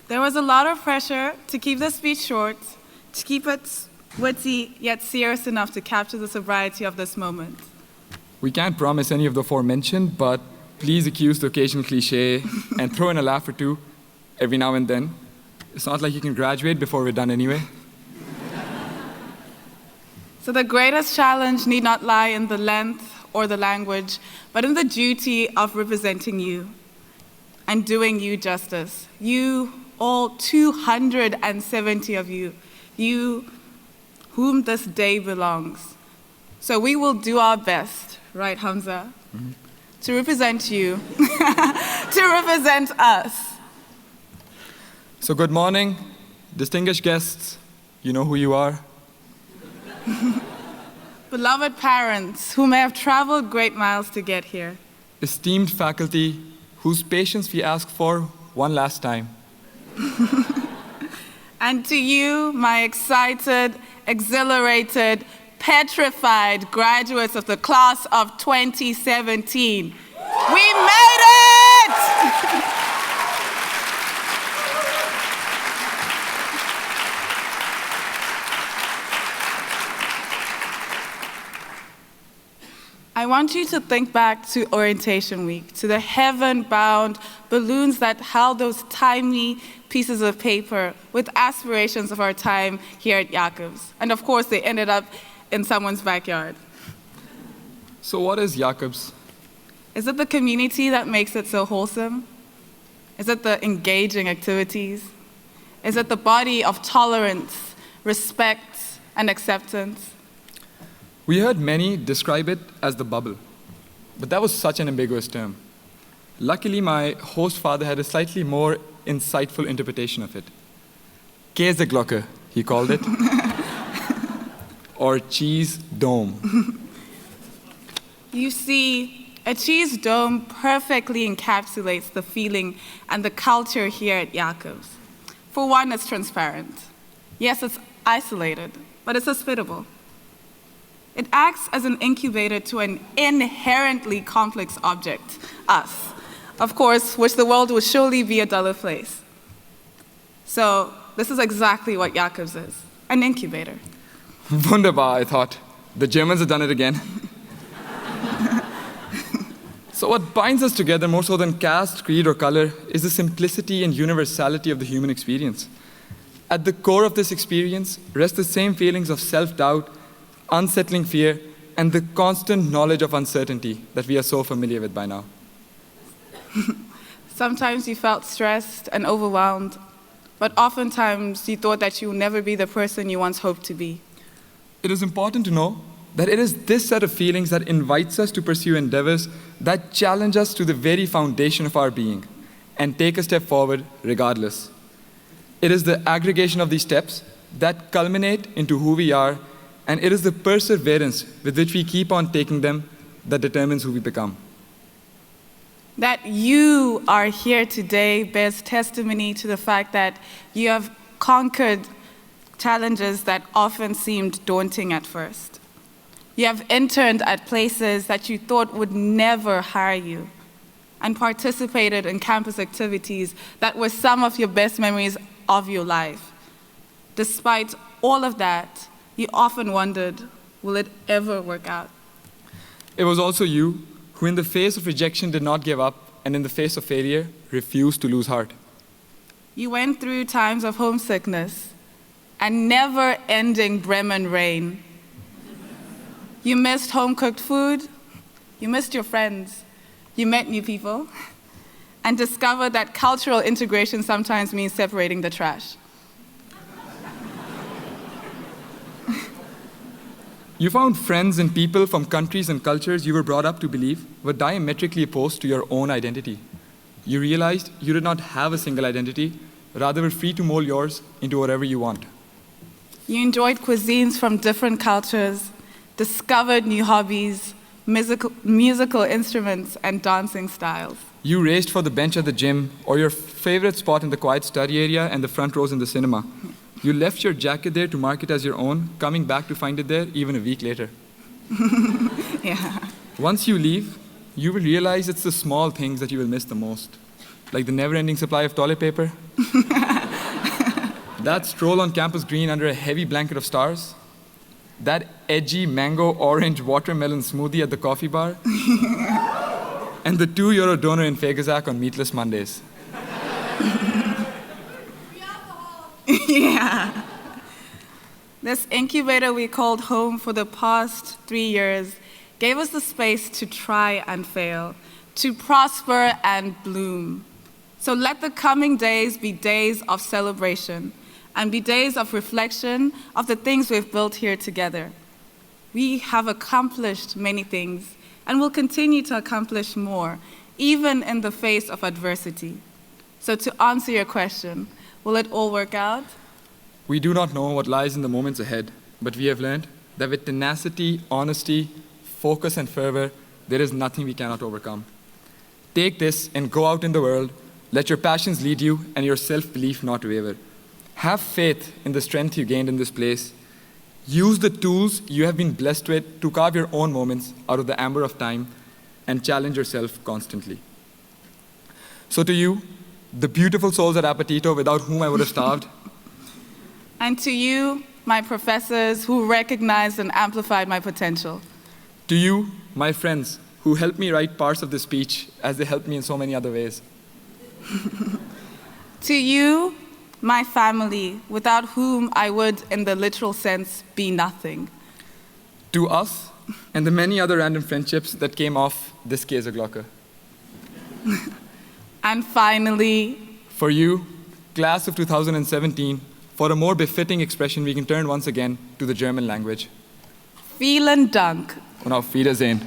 There was a lot of pressure to keep the speech short, to keep it witty yet serious enough to capture the sobriety of this moment. We can't promise any of the aforementioned, but please accuse the occasional cliché and throw in a laugh or two every now and then. It's not like you can graduate before we're done anyway. So the greatest challenge need not lie in the length or the language, but in the duty of representing you and doing you justice. You, all 270 of you, you whom this day belongs. So we will do our best, right, Humza? Mm-hmm. To represent you, to represent us. So good morning, distinguished guests. You know who you are. Beloved parents who may have traveled great miles to get here. Esteemed faculty whose patience we ask for one last time. And to you, my excited, exhilarated, petrified graduates of the class of 2017. We made it! I want you to think back to orientation week, to the heaven-bound balloons that held those tiny pieces of paper with aspirations of our time here at Jacobs. And of course, they ended up in someone's backyard. So what is Jacobs? Is it the community that makes it so wholesome? Is it the engaging activities? Is it the body of tolerance, respect, and acceptance? We heard many describe it as the bubble, but that was such an ambiguous term. Luckily, my host father had a slightly more insightful interpretation of it. Käseglocke, he called it, or cheese dome. You see, a cheese dome perfectly encapsulates the feeling and the culture here at Jacobs. For one, it's transparent. Yes, it's isolated, but it's hospitable. It acts as an incubator to an inherently complex object, us, of course, which the world would surely be a duller place. So this is exactly what Jacobs is, an incubator. Wunderbar, I thought. The Germans have done it again. So what binds us together more so than caste, creed, or color is the simplicity and universality of the human experience. At the core of this experience rest the same feelings of self-doubt, unsettling fear, and the constant knowledge of uncertainty that we are so familiar with by now. Sometimes you felt stressed and overwhelmed, but oftentimes you thought that you would never be the person you once hoped to be. It is important to know that it is this set of feelings that invites us to pursue endeavors that challenge us to the very foundation of our being and take a step forward regardless. It is the aggregation of these steps that culminate into who we are, and it is the perseverance with which we keep on taking them that determines who we become. That you are here today bears testimony to the fact that you have conquered challenges that often seemed daunting at first. You have interned at places that you thought would never hire you, and participated in campus activities that were some of your best memories of your life. Despite all of that, you often wondered, will it ever work out? It was also you who in the face of rejection did not give up, and in the face of failure, refused to lose heart. You went through times of homesickness and never-ending Bremen rain. You missed home-cooked food, you missed your friends, you met new people, and discovered that cultural integration sometimes means separating the trash. You found friends and people from countries and cultures you were brought up to believe were diametrically opposed to your own identity. You realized you did not have a single identity, rather were free to mold yours into whatever you want. You enjoyed cuisines from different cultures, discovered new hobbies, musical instruments, and dancing styles. You raced for the bench at the gym, or your favorite spot in the quiet study area and the front rows in the cinema. You left your jacket there to mark it as your own, coming back to find it there even a week later. Yeah. Once you leave, you will realize it's the small things that you will miss the most. like the never-ending supply of toilet paper. That stroll on campus green under a heavy blanket of stars. That edgy mango orange watermelon smoothie at the coffee bar. And the €2 donor in Fegazak on meatless Mondays. Yeah. This incubator we called home for the past 3 years gave us the space to try and fail, to prosper and bloom. So let the coming days be days of celebration and be days of reflection of the things we've built here together. We have accomplished many things and will continue to accomplish more, even in the face of adversity. So to answer your question, will it all work out? We do not know what lies in the moments ahead, but we have learned that with tenacity, honesty, focus, and fervor, there is nothing we cannot overcome. Take this and go out in the world. Let your passions lead you and your self-belief not waver. Have faith in the strength you gained in this place. Use the tools you have been blessed with to carve your own moments out of the amber of time and challenge yourself constantly. So to you, the beautiful souls at Appetito without whom I would have starved. And to you, my professors who recognized and amplified my potential. To you, my friends, who helped me write parts of this speech as they helped me in so many other ways. To you, my family, without whom I would, in the literal sense, be nothing. To us, and the many other random friendships that came off this Käseglocke. And finally, for you, class of 2017, for a more befitting expression, we can turn once again to the German language. vielen Dank. Und auf Wiedersehen.